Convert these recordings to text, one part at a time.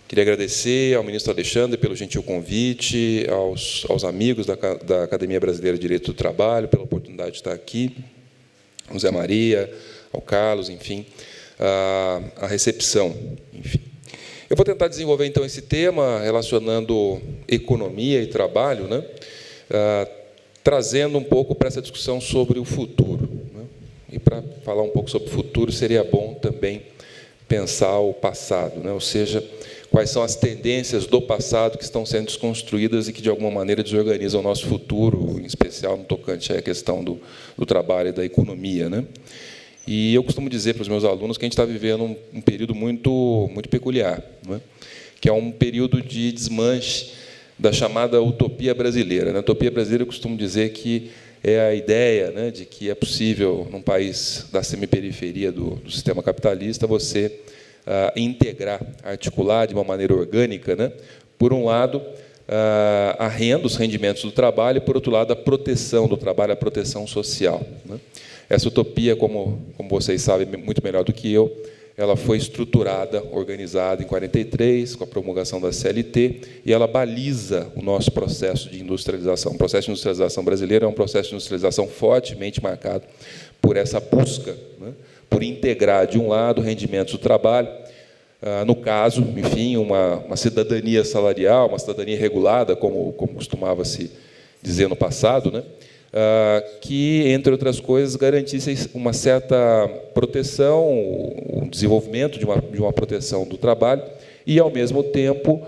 Queria agradecer ao ministro Alexandre pelo gentil convite, aos amigos da Academia Brasileira de Direito do Trabalho pela oportunidade de estar aqui, ao Zé Maria, ao Carlos, enfim, a recepção. Enfim. Eu vou tentar desenvolver, então, esse tema relacionando economia e trabalho, né? Trazendo um pouco para essa discussão sobre o futuro. Né? E, para falar um pouco sobre o futuro, seria bom também pensar o passado, né? Ou seja, quais são as tendências do passado que estão sendo desconstruídas e que, de alguma maneira, desorganizam o nosso futuro, em especial no tocante à questão do trabalho e da economia, né? E eu costumo dizer para os meus alunos que a gente está vivendo um período muito peculiar, né? Que é um período de desmanche da chamada utopia brasileira. Na utopia brasileira, eu costumo dizer que é a ideia, né, de que é possível, num país da semiperiferia do sistema capitalista, você integrar, articular de uma maneira orgânica, né, por um lado, a renda, os rendimentos do trabalho, e, por outro lado, a proteção do trabalho, a proteção social, né? Essa utopia, como vocês sabem muito melhor do que eu, ela foi estruturada, organizada em 43, com a promulgação da CLT, e ela baliza o nosso processo de industrialização. O processo de industrialização brasileiro é um processo de industrialização fortemente marcado por essa busca, né, por integrar, de um lado, rendimentos do trabalho, no caso, enfim, uma cidadania salarial, uma cidadania regulada, como costumava-se dizer no passado, né, que, entre outras coisas, garantisse uma certa proteção, o desenvolvimento de uma proteção do trabalho e, ao mesmo tempo,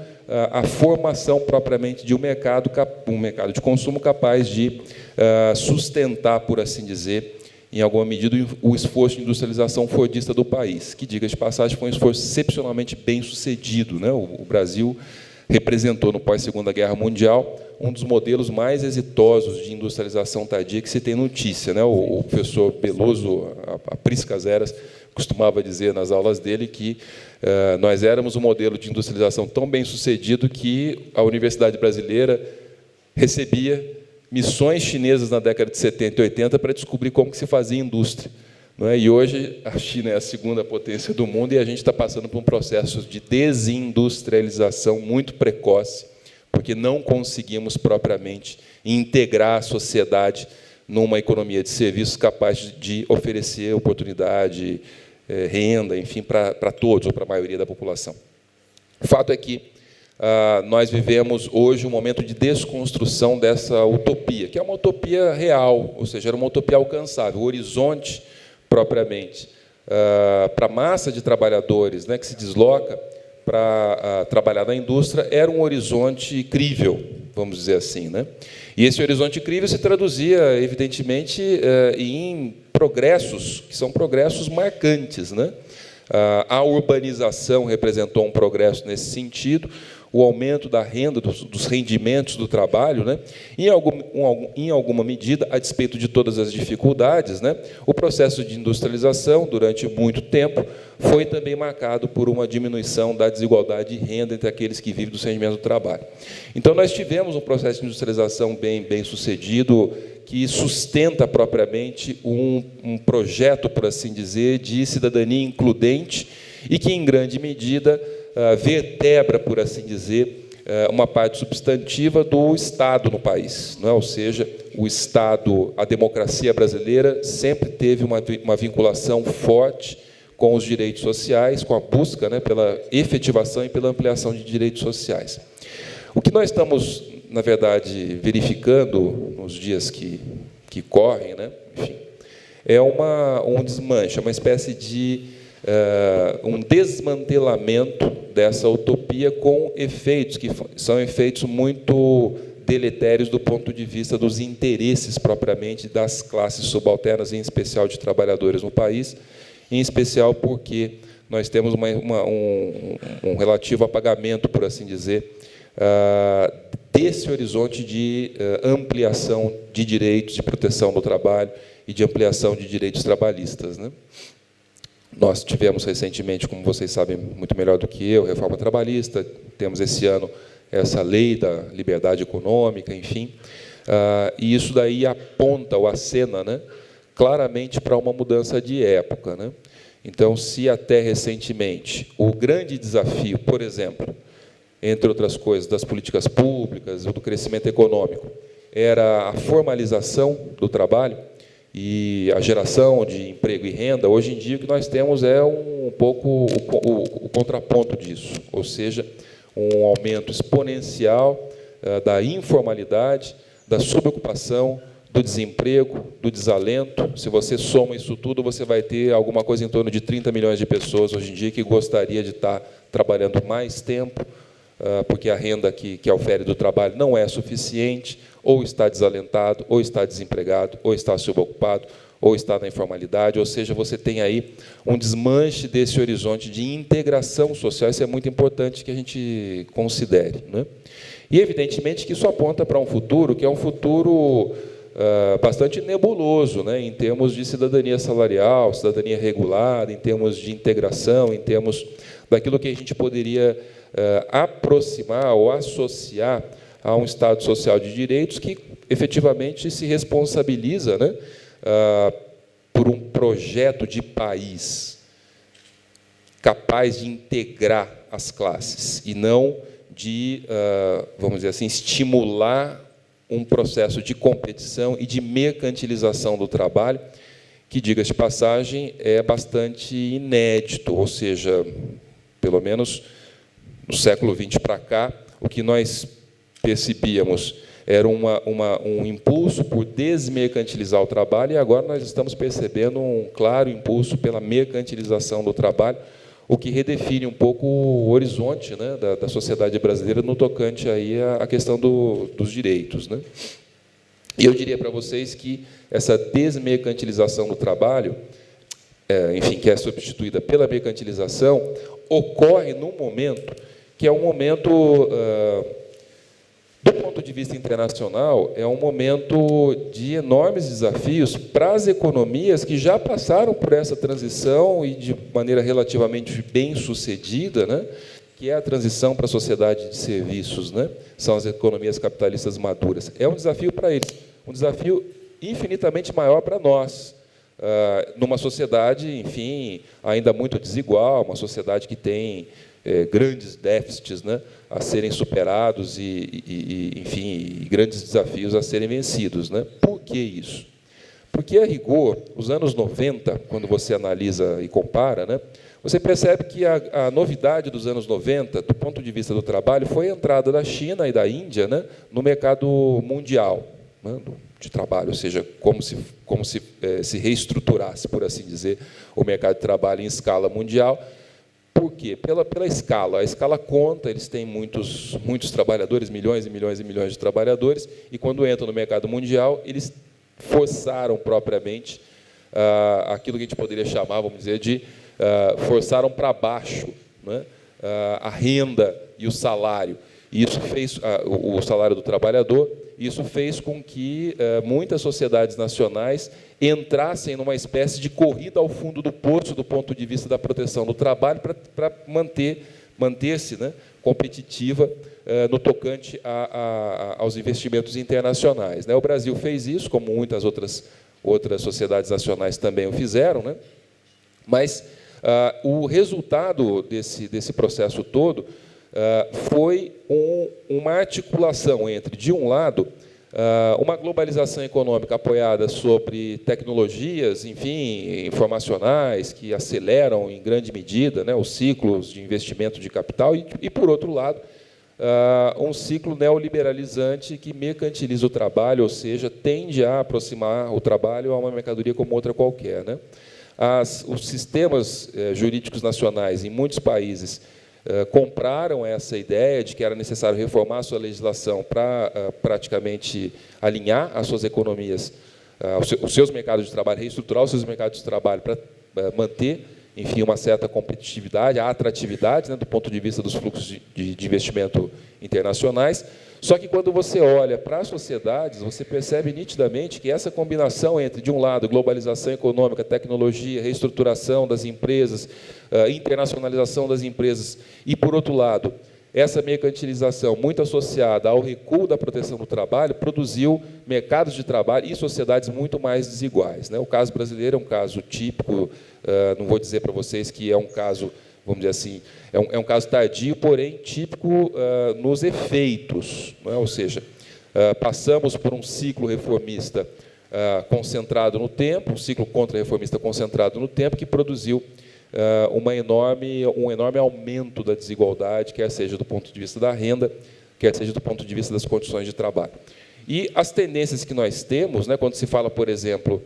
a formação propriamente de um mercado de consumo capaz de sustentar, por assim dizer, em alguma medida, o esforço de industrialização fordista do país, que, diga de passagem, foi um esforço excepcionalmente bem-sucedido, né? O Brasil representou, no pós-Segunda Guerra Mundial, um dos modelos mais exitosos de industrialização tardia que se tem notícia, né? O professor Peloso, a priscas eras, costumava dizer nas aulas dele que nós éramos um modelo de industrialização tão bem-sucedido que a Universidade Brasileira recebia missões chinesas na década de 70 e 80 para descobrir como que se fazia indústria. Não é? E hoje a China é a segunda potência do mundo e a gente está passando por um processo de desindustrialização muito precoce, porque não conseguimos propriamente integrar a sociedade numa economia de serviços capaz de oferecer oportunidade, renda, enfim, para todos, ou para a maioria da população. O fato é que nós vivemos hoje um momento de desconstrução dessa utopia, que é uma utopia real, ou seja, era uma utopia alcançável, o horizonte propriamente para a massa de trabalhadores, né, que se desloca para trabalhar na indústria, era um horizonte crível, vamos dizer assim, né? E esse horizonte crível se traduzia, evidentemente, em progressos, que são progressos marcantes, né? A urbanização representou um progresso nesse sentido, o aumento da renda, dos rendimentos do trabalho, né? Em alguma medida, a despeito de todas as dificuldades, né? O processo de industrialização, durante muito tempo, foi também marcado por uma diminuição da desigualdade de renda entre aqueles que vivem dos rendimentos do trabalho. Então, nós tivemos um processo de industrialização bem sucedido, que sustenta propriamente um projeto, por assim dizer, de cidadania includente e que, em grande medida, vertebra, por assim dizer, uma parte substantiva do Estado no país, não é? Ou seja, o Estado, a democracia brasileira sempre teve uma vinculação forte com os direitos sociais, com a busca, né, pela efetivação e pela ampliação de direitos sociais. O que nós estamos, na verdade, verificando nos dias que correm, né, enfim, é um desmanche, uma espécie de um desmantelamento dessa utopia com efeitos que são efeitos muito deletérios do ponto de vista dos interesses propriamente das classes subalternas, em especial de trabalhadores no país, em especial porque nós temos um relativo apagamento, por assim dizer, desse horizonte de ampliação de direitos, de proteção do trabalho e de ampliação de direitos trabalhistas, né? Nós tivemos recentemente, como vocês sabem muito melhor do que eu, reforma trabalhista, temos esse ano essa lei da liberdade econômica, enfim, e isso daí aponta ou acena, né, claramente para uma mudança de época, né? Então, se até recentemente o grande desafio, por exemplo, entre outras coisas, das políticas públicas, do crescimento econômico, era a formalização do trabalho e a geração de emprego e renda. Hoje em dia, o que nós temos é um pouco o contraponto disso, ou seja, um aumento exponencial da informalidade, da subocupação, do desemprego, do desalento. Se você soma isso tudo, você vai ter alguma coisa em torno de 30 milhões de pessoas hoje em dia que gostaria de estar trabalhando mais tempo, porque a renda que ofere do trabalho não é suficiente, ou está desalentado, ou está desempregado, ou está subocupado, ou está na informalidade, ou seja, você tem aí um desmanche desse horizonte de integração social. Isso é muito importante que a gente considere, né? E, evidentemente, que isso aponta para um futuro que é um futuro bastante nebuloso, né, em termos de cidadania salarial, cidadania regulada, em termos de integração, em termos daquilo que a gente poderia aproximar ou associar a um Estado social de direitos que, efetivamente, se responsabiliza, né, por um projeto de país capaz de integrar as classes e não de, vamos dizer assim, estimular um processo de competição e de mercantilização do trabalho, que, diga-se de passagem, é bastante inédito, ou seja, pelo menos no século XX para cá, o que nós percebíamos era um impulso por desmercantilizar o trabalho, e agora nós estamos percebendo um claro impulso pela mercantilização do trabalho, o que redefine um pouco o horizonte, né, da sociedade brasileira no tocante aí à questão dos direitos, né? E eu diria para vocês que essa desmercantilização do trabalho, enfim, que é substituída pela mercantilização, ocorre num momento que é um momento, do ponto de vista internacional, é um momento de enormes desafios para as economias que já passaram por essa transição e de maneira relativamente bem-sucedida, né, que é a transição para a sociedade de serviços, né, são as economias capitalistas maduras. É um desafio para eles, um desafio infinitamente maior para nós, numa sociedade, enfim, ainda muito desigual, uma sociedade que tem grandes déficits, né, a serem superados enfim, grandes desafios a serem vencidos, né? Por que isso? Porque, a rigor, os anos 90, quando você analisa e compara, né, você percebe que a novidade dos anos 90, do ponto de vista do trabalho, foi a entrada da China e da Índia, né, no mercado mundial, né, de trabalho, ou seja, como se reestruturasse, por assim dizer, o mercado de trabalho em escala mundial. Por quê? Pela escala. A escala conta, eles têm muitos trabalhadores, milhões e milhões e milhões de trabalhadores, e, quando entram no mercado mundial, eles forçaram propriamente aquilo que a gente poderia chamar, vamos dizer, de forçaram para baixo, né, a renda e o salário. E isso fez o salário do trabalhador. Isso fez com que muitas sociedades nacionais entrassem numa espécie de corrida ao fundo do poço do ponto de vista da proteção do trabalho para manter-se, né, competitiva no tocante aos investimentos internacionais, né? O Brasil fez isso, como muitas outras sociedades nacionais também o fizeram, né? Mas o resultado desse processo todo foi uma articulação entre, de um lado, uma globalização econômica apoiada sobre tecnologias, enfim, informacionais, que aceleram em grande medida, né, os ciclos de investimento de capital, e, por outro lado, um ciclo neoliberalizante que mercantiliza o trabalho, ou seja, tende a aproximar o trabalho a uma mercadoria como outra qualquer, né? Os sistemas jurídicos nacionais, em muitos países, compraram essa ideia de que era necessário reformar a sua legislação para praticamente alinhar as suas economias, os seus mercados de trabalho, reestruturar os seus mercados de trabalho para manter, enfim, uma certa competitividade, a atratividade, né, do ponto de vista dos fluxos de investimento internacionais. Só que, quando você olha para as sociedades, você percebe nitidamente que essa combinação entre, de um lado, globalização econômica, tecnologia, reestruturação das empresas, internacionalização das empresas, e, por outro lado, essa mercantilização muito associada ao recuo da proteção do trabalho, produziu mercados de trabalho e sociedades muito mais desiguais, né? O caso brasileiro é um caso típico, não vou dizer para vocês que é um caso, vamos dizer assim, é um caso tardio, porém típico nos efeitos, não é? Ou seja, passamos por um ciclo reformista concentrado no tempo, um ciclo contra-reformista concentrado no tempo, que produziu um enorme aumento da desigualdade, quer seja do ponto de vista da renda, quer seja do ponto de vista das condições de trabalho. E as tendências que nós temos, né, quando se fala, por exemplo,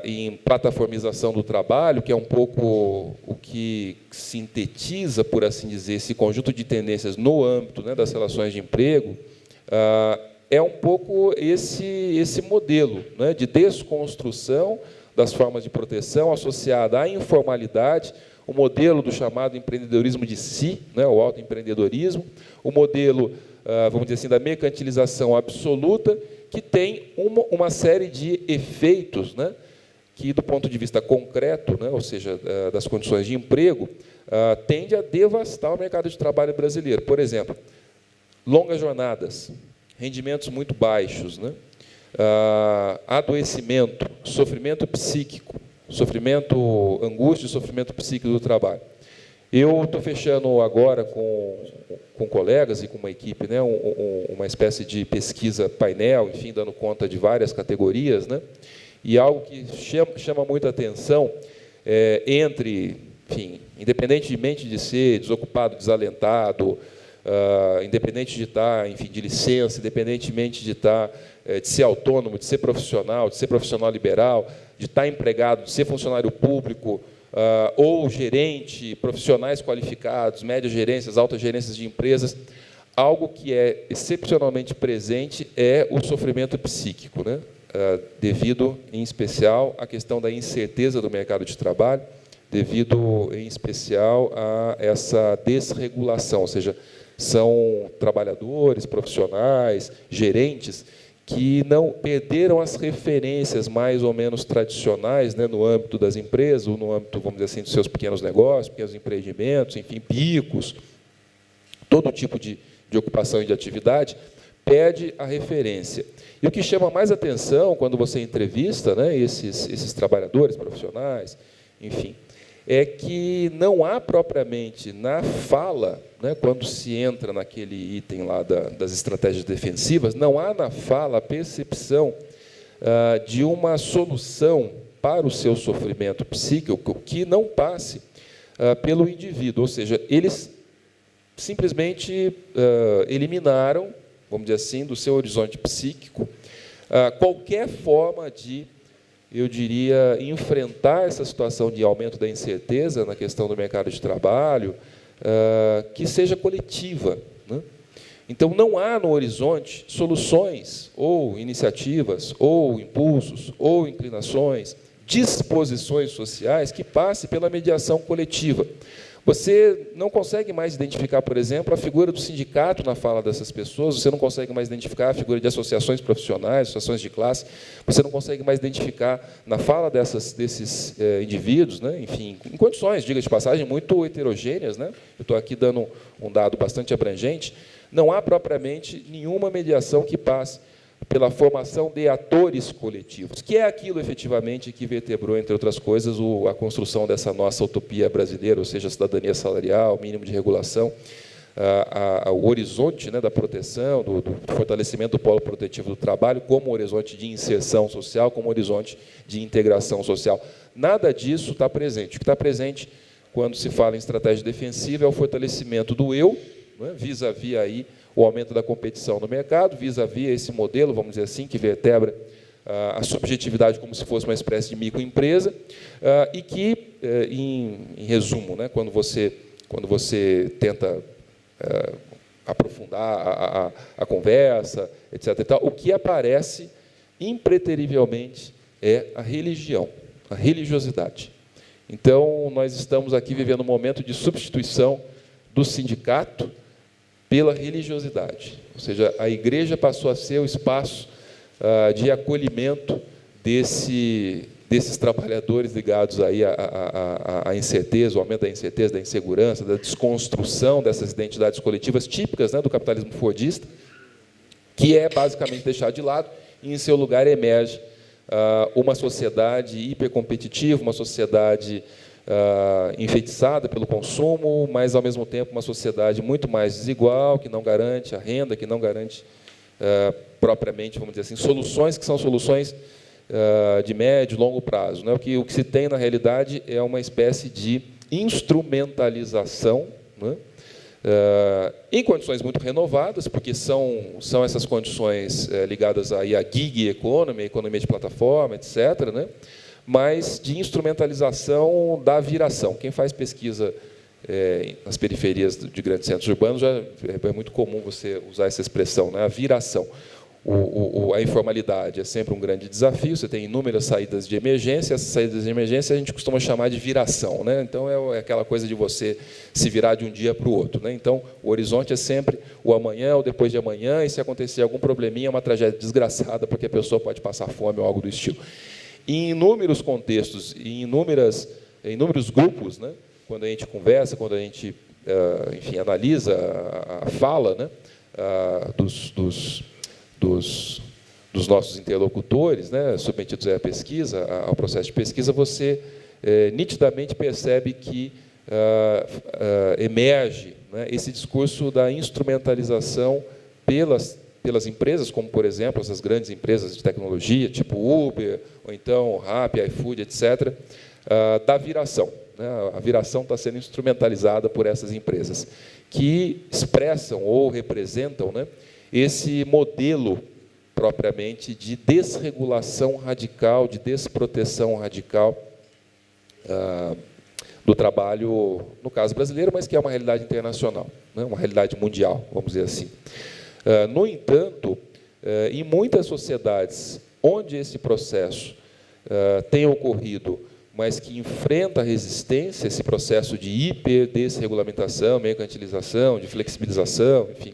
em plataformização do trabalho, que é um pouco o que sintetiza, por assim dizer, esse conjunto de tendências no âmbito, né, das relações de emprego, é um pouco esse modelo, né, de desconstrução das formas de proteção associada à informalidade, o modelo do chamado empreendedorismo de si, né, o autoempreendedorismo, o modelo, vamos dizer assim, da mercantilização absoluta, que tem uma série de efeitos, né, que, do ponto de vista concreto, né, ou seja, das condições de emprego, tende a devastar o mercado de trabalho brasileiro. Por exemplo, longas jornadas, rendimentos muito baixos, né, adoecimento, sofrimento psíquico, angústia e sofrimento psíquico do trabalho. Eu estou fechando agora com colegas e com uma equipe, né, uma espécie de pesquisa painel, enfim, dando conta de várias categorias, né, e algo que chama muita atenção enfim, independentemente de ser desocupado, desalentado, independente de estar, enfim, de licença, independentemente de ser autônomo, de ser profissional liberal, de estar empregado, de ser funcionário público, ou gerente, profissionais qualificados, médias gerências, altas gerências de empresas, algo que é excepcionalmente presente é o sofrimento psíquico, né? Devido, em especial, à questão da incerteza do mercado de trabalho, devido, em especial, a essa desregulação, ou seja, são trabalhadores, profissionais, gerentes, que não perderam as referências mais ou menos tradicionais, né, no âmbito das empresas, ou no âmbito, vamos dizer assim, dos seus pequenos negócios, pequenos empreendimentos, enfim, bicos, todo tipo de ocupação e de atividade, perde a referência. E o que chama mais atenção quando você entrevista, né, esses trabalhadores profissionais, enfim, é que não há propriamente na fala, né, quando se entra naquele item lá das estratégias defensivas, não há na fala a percepção de uma solução para o seu sofrimento psíquico que não passe pelo indivíduo, ou seja, eles simplesmente eliminaram, vamos dizer assim, do seu horizonte psíquico qualquer forma de, eu diria, enfrentar essa situação de aumento da incerteza na questão do mercado de trabalho, que seja coletiva, né? Então, não há no horizonte soluções, ou iniciativas, ou impulsos, ou inclinações, disposições sociais que passem pela mediação coletiva. Você não consegue mais identificar, por exemplo, a figura do sindicato na fala dessas pessoas, você não consegue mais identificar a figura de associações profissionais, associações de classe, você não consegue mais identificar na fala desses indivíduos, né, enfim, em condições, diga de passagem, muito heterogêneas, né? Eu estou aqui dando um dado bastante abrangente, não há propriamente nenhuma mediação que passe pela formação de atores coletivos, que é aquilo, efetivamente, que vertebrou, entre outras coisas, a construção dessa nossa utopia brasileira, ou seja, a cidadania salarial, o mínimo de regulação, o horizonte, né, da proteção, do fortalecimento do polo protetivo do trabalho, como horizonte de inserção social, como horizonte de integração social. Nada disso está presente. O que está presente, quando se fala em estratégia defensiva, é o fortalecimento do eu, né, vis-à-vis aí o aumento da competição no mercado, vis-à-vis esse modelo, vamos dizer assim, que vertebra a subjetividade como se fosse uma espécie de microempresa, e que, em resumo, né, quando você tenta aprofundar a conversa, etc., e tal, o que aparece impreterivelmente é a religião, a religiosidade. Então, nós estamos aqui vivendo um momento de substituição do sindicato pela religiosidade, ou seja, a igreja passou a ser o espaço de acolhimento desses trabalhadores ligados aí à incerteza, ao aumento da incerteza, da insegurança, da desconstrução dessas identidades coletivas típicas, né, do capitalismo fordista, que é basicamente deixado de lado, e em seu lugar emerge uma sociedade hipercompetitiva, uma sociedade enfeitiçada pelo consumo, mas, ao mesmo tempo, uma sociedade muito mais desigual, que não garante a renda, que não garante propriamente, vamos dizer assim, soluções que são soluções de médio e longo prazo, né? O que se tem, na realidade, é uma espécie de instrumentalização, né? Em condições muito renovadas, porque são essas condições ligadas aí à gig economy, a economia de plataforma, etc., né? Mas de instrumentalização da viração. Quem faz pesquisa nas periferias de grandes centros urbanos, já é muito comum você usar essa expressão, né? A viração. A informalidade é sempre um grande desafio, você tem inúmeras saídas de emergência, essas saídas de emergência a gente costuma chamar de viração, né? Então, é aquela coisa de você se virar de um dia para o outro, né? Então, o horizonte é sempre o amanhã ou depois de amanhã, e se acontecer algum probleminha, é uma tragédia desgraçada, porque a pessoa pode passar fome ou algo do estilo. Em inúmeros contextos, em inúmeros grupos, né? Quando a gente conversa, quando a gente, enfim, analisa a fala, né? Dos nossos interlocutores, né, submetidos à pesquisa, ao processo de pesquisa, você nitidamente percebe que emerge, né, esse discurso da instrumentalização pelas empresas, como, por exemplo, essas grandes empresas de tecnologia, tipo Uber, ou então Rappi, iFood, etc., da viração. Né? A viração está sendo instrumentalizada por essas empresas, que expressam ou representam, né, esse modelo propriamente de desregulação radical, de desproteção radical do trabalho, no caso brasileiro, mas que é uma realidade internacional, né? Uma realidade mundial, vamos dizer assim. No entanto, em muitas sociedades onde esse processo tem ocorrido, mas que enfrenta a resistência, esse processo de hiperdesregulamentação, mercantilização, de flexibilização, enfim,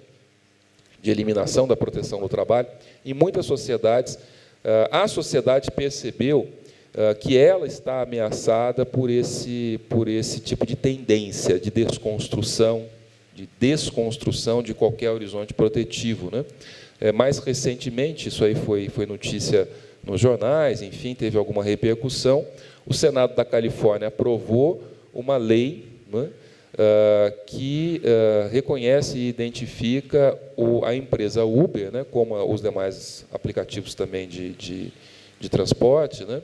de eliminação da proteção do trabalho, em muitas sociedades, a sociedade percebeu que ela está ameaçada por esse tipo de tendência de desconstrução de qualquer horizonte protetivo, né? Mais recentemente, isso aí foi notícia nos jornais, enfim, teve alguma repercussão, o Senado da Califórnia aprovou uma lei, né, que reconhece e identifica a empresa Uber, né, como os demais aplicativos também de transporte, né,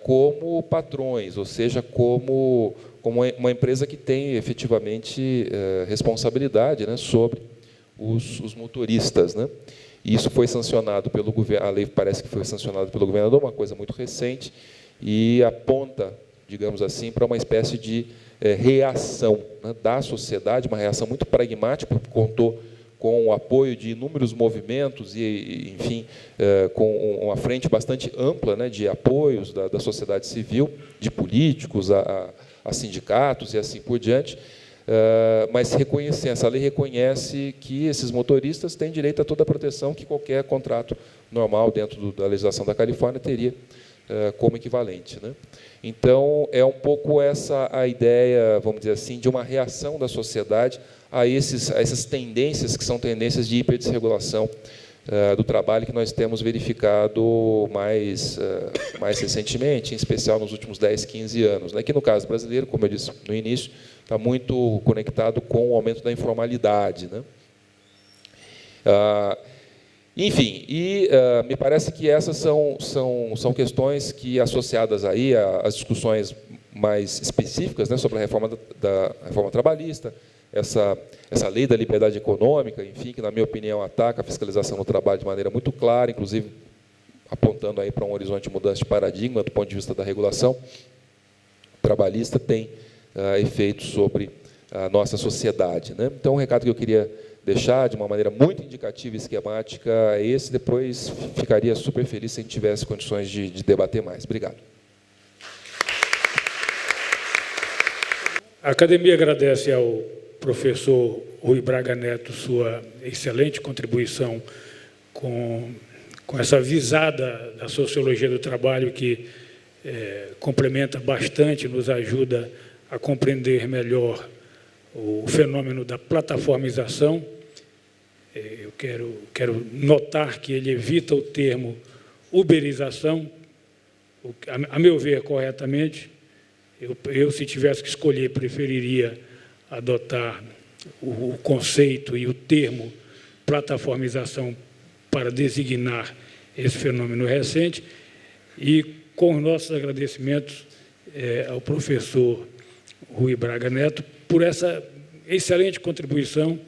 como patrões, ou seja, como uma empresa que tem efetivamente responsabilidade, né, sobre os motoristas, né. E isso foi sancionado pelo governo, a lei parece que foi sancionada pelo governador, uma coisa muito recente, e aponta, digamos assim, para uma espécie de reação, né, da sociedade, uma reação muito pragmática, porque contou com o apoio de inúmeros movimentos e enfim, com uma frente bastante ampla, né, de apoios da sociedade civil, de políticos, a sindicatos e assim por diante, mas essa lei reconhece que esses motoristas têm direito a toda a proteção que qualquer contrato normal dentro da legislação da Califórnia teria como equivalente, né? Então, é um pouco essa a ideia, vamos dizer assim, de uma reação da sociedade a essas tendências que são tendências de hiperdesregulação do trabalho que nós temos verificado mais recentemente, em especial nos últimos 10, 15 anos. Né? Que, no caso brasileiro, como eu disse no início, está muito conectado com o aumento da informalidade. Né? Enfim, me parece que essas são questões que, associadas aí às discussões mais específicas, né, sobre a reforma trabalhista, essa lei da liberdade econômica, enfim, que, na minha opinião, ataca a fiscalização do trabalho de maneira muito clara, inclusive apontando aí para um horizonte de mudança de paradigma do ponto de vista da regulação trabalhista, tem efeitos sobre a nossa sociedade. Né? Então, o recado que eu queria deixar, de uma maneira muito indicativa e esquemática, é esse. Depois ficaria super feliz se a gente tivesse condições de debater mais. Obrigado. A academia agradece ao professor Rui Braga Neto sua excelente contribuição com essa visada da sociologia do trabalho, que complementa bastante, nos ajuda a compreender melhor o fenômeno da plataformização. Eu quero notar que ele evita o termo uberização, a meu ver, corretamente. Eu, se tivesse que escolher, preferiria adotar o conceito e o termo plataformização para designar esse fenômeno recente, e com os nossos agradecimentos ao professor Rui Braga Neto por essa excelente contribuição